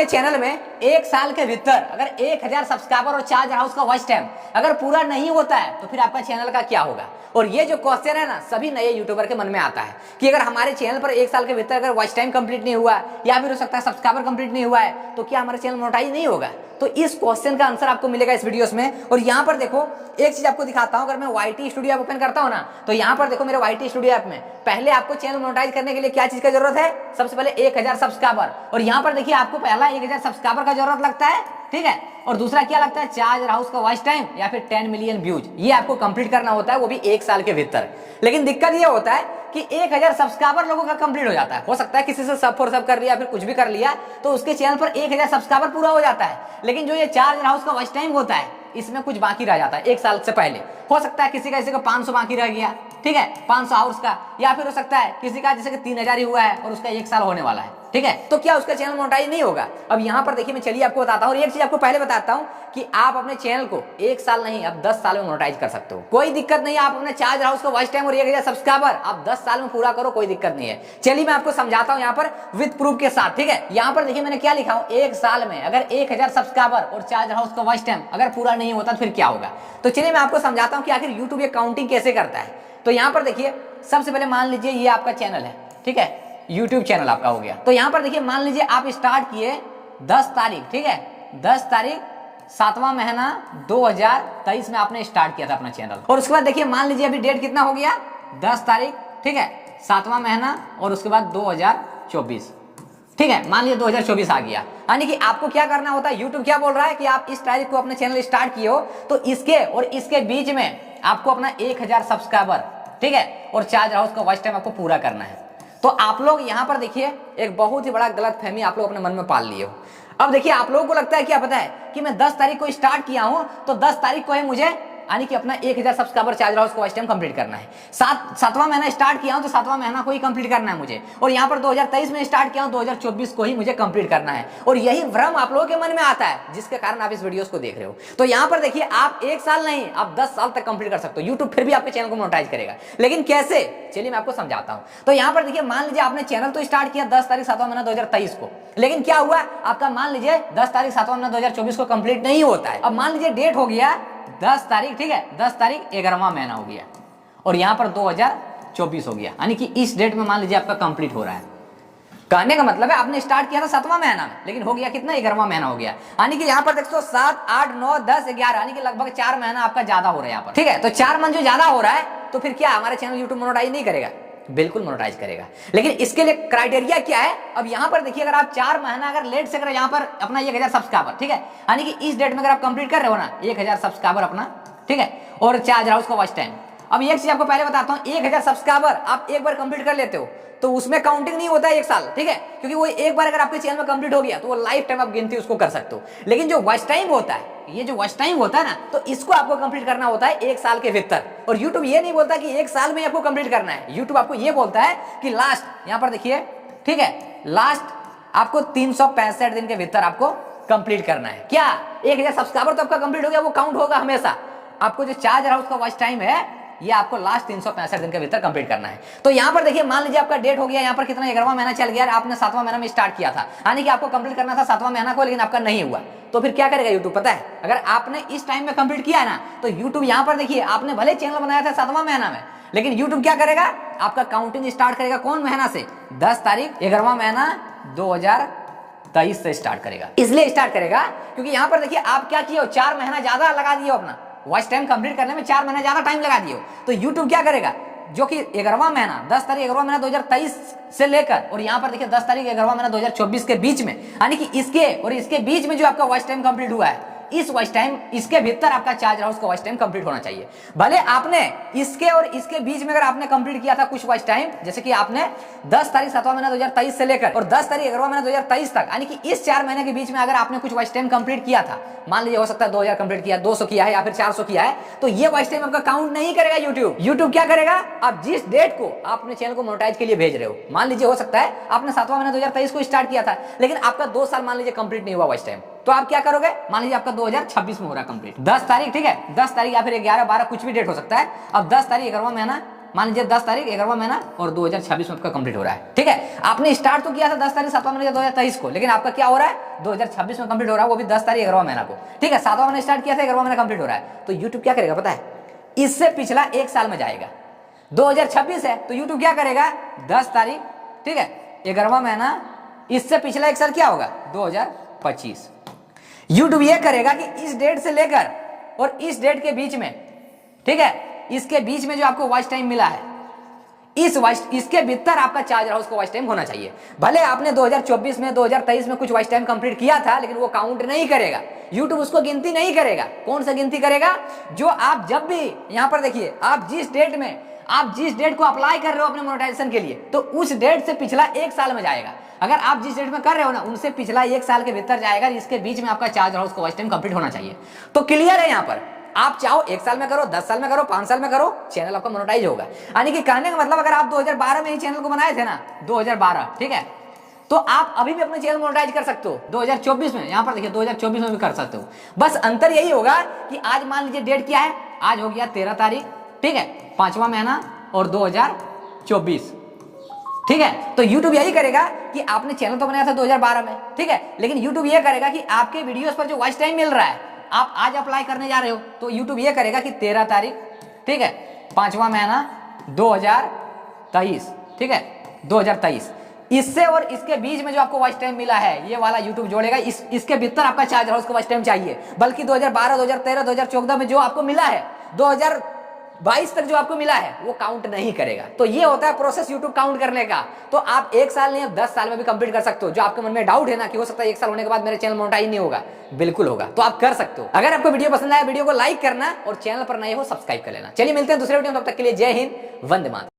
आपके चैनल में एक साल के भीतर अगर 1000 सब्सक्राइबर और चार्ज हाउस का वॉच टाइम अगर पूरा नहीं होता है तो फिर आपका चैनल का क्या होगा। और ये जो क्वेश्चन है ना सभी नए यूट्यूबर के मन में आता है कि अगर हमारे चैनल पर एक साल के भीतर अगर वॉच टाइम कंप्लीट नहीं हुआ या फिर हो सकता है सब्सक्राइबर कंप्लीट नहीं हुआ है तो क्या हमारा चैनल मोनेटाइज नहीं होगा। तो इस क्वेश्चन का आंसर आपको मिलेगा इस वीडियोस में। और यहाँ पर देखो एक चीज आपको दिखाता हूँ, अगर मैं YT स्टूडियो ऐप ओपन करता हूँ ना तो यहाँ पर देखो मेरे YT स्टूडियो ऐप में पहले आपको चैनल मोनेटाइज करने के लिए क्या चीज का जरूरत है, सबसे पहले 1000 सब्सक्राइबर। और यहाँ पर देखिए आपको पहला 1000 सब्सक्राइबर का जरूरत लगता है, ठीक है। और दूसरा क्या लगता है, चार्ज हाउस का वॉच टाइम या फिर 10 मिलियन व्यूज, ये आपको कंप्लीट करना होता है, वो भी एक साल के भीतर। लेकिन दिक्कत ये होता है कि 1000 सब्सक्राइबर लोगों का कंप्लीट हो जाता है, हो सकता है किसी से सब फॉर सब कर लिया फिर कुछ भी कर लिया तो उसके चैनल पर 1000 सब्सक्राइबर पूरा हो जाता है। लेकिन जो ये चार्ज हाउस का वॉच टाइम होता है इसमें कुछ बाकी रह जाता है एक साल से पहले। हो सकता है किसी का 500 बाकी रह गया, ठीक है, 500 आवर्स का, या फिर हो सकता है किसी का जैसे कि 3000 ही हुआ है और उसका एक साल होने वाला है, ठीक है। तो क्या उसका चैनल मोनेटाइज नहीं होगा। अब यहाँ पर देखिए मैं चलिए आपको बताता हूँ, और एक चीज आपको पहले बताता हूँ कि आप अपने चैनल को एक साल नहीं अब 10 साल में मोनेटाइज कर सकते हो, कोई दिक्कत नहीं है। आप अपने चार्ज हाउस का वॉच टाइम और 1000 सब्सक्राइबर आप 10 साल में पूरा करो, कोई दिक्कत नहीं है। चलिए मैं आपको समझाता हूँ यहाँ पर विद प्रूफ के साथ, ठीक है। यहाँ पर देखिए मैंने क्या लिखा हूँ, एक साल में अगर 1000 सब्सक्राइबर और चार्ज हाउस का वॉच टाइम अगर पूरा नहीं होता तो फिर क्या होगा। तो चलिए मैं आपको समझाता हूँ कि आखिर यूट्यूब ये काउंटिंग कैसे करता है। तो यहाँ पर देखिए सबसे पहले मान लीजिए ये आपका चैनल है, ठीक है, यूट्यूब चैनल आपका हो गया। तो यहाँ पर देखिए मान लीजिए आप स्टार्ट किए 10 तारीख, ठीक है, 10 तारीख 7वां महीना 2023 में आपने स्टार्ट किया था अपना चैनल। और उसके बाद देखिए मान लीजिए अभी डेट कितना हो गया, 10 तारीख, ठीक है, 7वां महीना और उसके बाद 2024, ठीक है, मान लीजिए 2024 आ गया। यानी कि आपको क्या करना होता है, यूट्यूब क्या बोल रहा है कि आप इस तारीख को अपने चैनल स्टार्ट किए हो तो इसके और इसके बीच में आपको अपना 1000 सब्सक्राइबर, ठीक है, और चार्ज हाउस का वॉच टाइम आपको पूरा करना है। तो आप लोग यहाँ पर देखिए एक बहुत ही बड़ा गलत फहमी आप लोग अपने मन में पाल लिए हो। अब देखिए आप लोगों को लगता है क्या पता है कि मैं 10 तारीख को स्टार्ट किया हूं तो 10 तारीख को ही मुझे यानी कि अपना 1000 सब्सक्राइबर चार्ज हाउस का वॉच टाइम कंप्लीट करना है। 7वां महीना स्टार्ट किया हूं तो 7वां महीना को ही कंप्लीट करना है मुझे। और यहाँ पर 2023 में स्टार्ट किया हूं 2024 को ही मुझे कंप्लीट करना है। और यही भ्रम आप लोगों के मन में आता है जिसके कारण आप इस वीडियोस को देख रहे हो। तो यहाँ पर देखिए आप एक साल नहीं आप 10 साल तक कंप्लीट कर सकते हो, यूट्यूब फिर भी आपके चैनल को मोनेटाइज करेगा। लेकिन कैसे, चलिए मैं आपको समझाता हूँ। तो यहाँ पर देखिए मान लीजिए आपने चैनल तो स्टार्ट किया 10 तारीख 7वां महीना 2023 को, लेकिन क्या हुआ आपका मान लीजिए 10 तारीख 7वां महीना 2024 को कंप्लीट नहीं होता है। अब मान लीजिए डेट हो गया 10 तारीख, ठीक है, 10 तारीख 11वां महीना हो गया और यहाँ पर 2024 हो गया, यानी कि इस डेट में मान लीजिए आपका कंप्लीट हो रहा है। कहने का मतलब है आपने स्टार्ट किया था 7वां महीना में लेकिन हो गया कितना, 11वां महीना हो गया। यानी कि यहाँ पर देखो 7, 8, 9, 10, 11 यानी कि लगभग 4 महीना आपका ज्यादा हो रहा है यहाँ पर, ठीक है। तो 4 मंथ जो ज्यादा हो रहा है तो फिर क्या हमारा चैनल यूट्यूब मोनेटाइज नहीं करेगा, बिल्कुल मोनेटाइज करेगा। लेकिन इसके लिए क्राइटेरिया क्या है, अब यहाँ पर देखिए अगर आप 4 महीना अगर लेट से अगर यहाँ पर अपना 1000 सब्सक्राइबर, ठीक है, यानी कि इस डेट में अगर आप कंप्लीट कर रहे हो ना 1000 सब्सक्राइबर अपना, ठीक है, और चार्ज हाउस का वॉच टाइम। अब एक चीज आपको पहले बताता हूँ, 1000 सब्सक्राइबर आप एक बार कंप्लीट कर लेते हो तो उसमें काउंटिंग नहीं होता है एक साल, ठीक है, क्योंकि वो एक बार अगर आपके चैनल में कंप्लीट हो गया तो वो लाइफ टाइम आप गिनती उसको कर सकते हो। लेकिन जो वॉच टाइम होता है, ये जो वॉच टाइम होता है ना, तो इसको आपको कंप्लीट करना होता है एक साल के भीतर। और यूट्यूब ये नहीं बोलता कि एक साल में आपको कंप्लीट करना है, यूट्यूब आपको ये बोलता है कि लास्ट, यहाँ पर देखिए, ठीक है, लास्ट आपको 365 दिन के भीतर आपको कंप्लीट करना है। क्या 1000 सब्सक्राइबर तो आपका कंप्लीट हो गया, वो काउंट होगा हमेशा। आपको जो चार्ज हाउस का वॉच टाइम है ये आपको लास्ट 365 दिन के भीतर कंप्लीट करना है। तो यहाँ पर देखिए मान लीजिए आपका डेट हो गया, यहाँ पर कितना 11वां महीना चल गया, आपने 7वां महीना में स्टार्ट किया था, यानी कि आपको कंप्लीट करना था 7वां महीना को, लेकिन आपका नहीं हुआ। तो फिर क्या करेगा यूट्यूब पता है, अगर आपने इस टाइम में कंप्लीट किया है ना तो यूट्यूब यहाँ पर देखिए आपने भले चैनल बनाया था 7वां महीना में, लेकिन यूट्यूब क्या करेगा, आपका काउंटिंग स्टार्ट करेगा कौन महीना से, 10 तारीख 11वां महीना 2023 से स्टार्ट करेगा। इसलिए स्टार्ट करेगा क्योंकि यहाँ पर देखिए आप क्या किए हो, 4 महीना ज्यादा लगा दिए अपना वॉच टाइम कंप्लीट करने में, 4 महीना ज्यादा टाइम लगा दिए। तो यूट्यूब क्या करेगा, जो कि 11वां महीना 10 तारीख 11वां महीना 2023 से लेकर और यहाँ पर देखिए 10 तारीख 11वां महीना 2024 के बीच में, यानी कि इसके और इसके बीच में जो आपका वॉच टाइम कंप्लीट हुआ है, इस वॉच टाइम इसके भीतर आपका चार्ज हाउस का वॉच टाइम कंप्लीट होना चाहिए। भले आपने इसके और इसके बीच में अगर आपने कंप्लीट किया था कुछ वॉच टाइम, जैसे कि आपने 10 तारीख 7वां महीना 2023 से लेकर और 10 तारीख 11वां महीना 2023 तक, यानी कि इस 4 महीने के बीच में अगर आपने कुछ वॉच टाइम कंप्लीट किया था, मान लीजिए हो सकता है 2000 कंप्लीट किया, 200 किया है या फिर 400 किया है, तो ये वॉच टाइम आपका काउंट नहीं करेगा यूट्यूब। यूट्यूब क्या करेगा, आप जिस डेट को आप अपने चैनल को मोनेटाइज के लिए भेज रहे हो, मान लीजिए हो सकता है आपने 7वां महीना 2023 को स्टार्ट किया था लेकिन आपका 2 साल मान लीजिए कंप्लीट नहीं हुआ वॉच टाइम, तो आप क्या करोगे, मान लीजिए आपका 2026 में हो रहा है कंप्लीट, 10 तारीख, ठीक है, 10 तारीख या फिर 11, 12 कुछ भी डेट हो सकता है। अब 10 तारीख 11वां महीना मान लीजिए 10 तारीख 11वां महीना और 2026 में आपका कंप्लीट हो रहा है। ठीक है, आपने स्टार्ट तो किया था 10 तारीख 7वां महीना 2023 को, लेकिन आपका क्या हो रहा है 2026 में कंप्लीट हो रहा है, वो भी 10 तारीख 11वां महीना को। ठीक है, 7वां महीना स्टार्ट किया था 11वां महीना कंप्लीट हो रहा है, तो यूट्यूब क्या करेगा पता है, इससे पिछला एक साल में जाएगा। 2026 है तो यूट्यूब क्या करेगा 10 तारीख, ठीक है 11वां महीना, इससे पिछला एक साल क्या होगा 2025। यूट्यूब ये करेगा कि इस डेट से लेकर और इस डेट के बीच में, ठीक है, इसके बीच में जो आपको वॉच टाइम मिला है, इसके भीतर आपका चार्ज हाउस का वॉच टाइम होना चाहिए। भले आपने 2024 में 2023 में कुछ वॉच टाइम कंप्लीट किया था, लेकिन वो काउंट नहीं करेगा, यूट्यूब उसको गिनती नहीं करेगा। कौन सा गिनती करेगा, जो आप जब भी यहां पर देखिए, आप जिस डेट को अप्लाई कर रहे हो अपने मोनेटाइजेशन के लिए, तो उस डेट से पिछला एक साल में जाएगा। अगर आप जिस डेट में कर रहे हो ना, उनसे पिछला एक साल के भीतर जाएगा, इसके बीच में आपका चार्ज हाउस का वॉच टाइम कंप्लीट होना चाहिए। तो क्लियर है, यहां पर आप चाहो 1 साल में करो, 10 साल में करो, 5 साल में करो, चैनल आपका मोनेटाइज होगा। यानी कि कहने का मतलब, अगर आप 2012 में ही चैनल को बनाए थे ना, 2012, ठीक है, तो आप अभी भी अपने चैनल मोनेटाइज कर सकते हो 2024 में। यहां पर देखिए 2024 में भी कर सकते हो। बस अंतर यही होगा कि आज मान लीजिए डेट क्या है, आज हो गया 13 तारीख, ठीक है, 5वां महीना और 2024, ठीक है। तो YouTube यही करेगा कि आपने चैनल तो बनाया था 2012 में, ठीक है, लेकिन YouTube ये करेगा कि आपके वीडियोस पर जो वॉच टाइम मिल रहा है, आप आज अप्लाई करने जा रहे हो, तो YouTube ये करेगा कि 13 तारीख, ठीक है, 5वां महीना 2023, ठीक है, 2023, इससे और इसके बीच में जो आपको वॉच टाइम मिला है, ये वाला YouTube जोड़ेगा, इसके भीतर आपका चार्ज हाउस का वॉच टाइम चाहिए। बल्कि 2012, 2013, 2014 में जो आपको मिला है, 2022 तक जो आपको मिला है, वो काउंट नहीं करेगा। तो ये होता है प्रोसेस YouTube काउंट करने का। तो आप 1 साल नहीं, 10 साल में भी कंप्लीट कर सकते हो। जो आपके मन में डाउट है ना कि हो सकता है 1 साल होने के बाद मेरे चैनल मोनेटाइज नहीं होगा, बिल्कुल होगा। तो आप कर सकते हो। अगर आपको वीडियो पसंद आया, वीडियो को लाइक करना और चैनल पर नए हो सब्सक्राइब कर लेना। चलिए मिलते हैं दूसरे वीडियो में, तब तक के लिए जय हिंद, वंदे मातरम।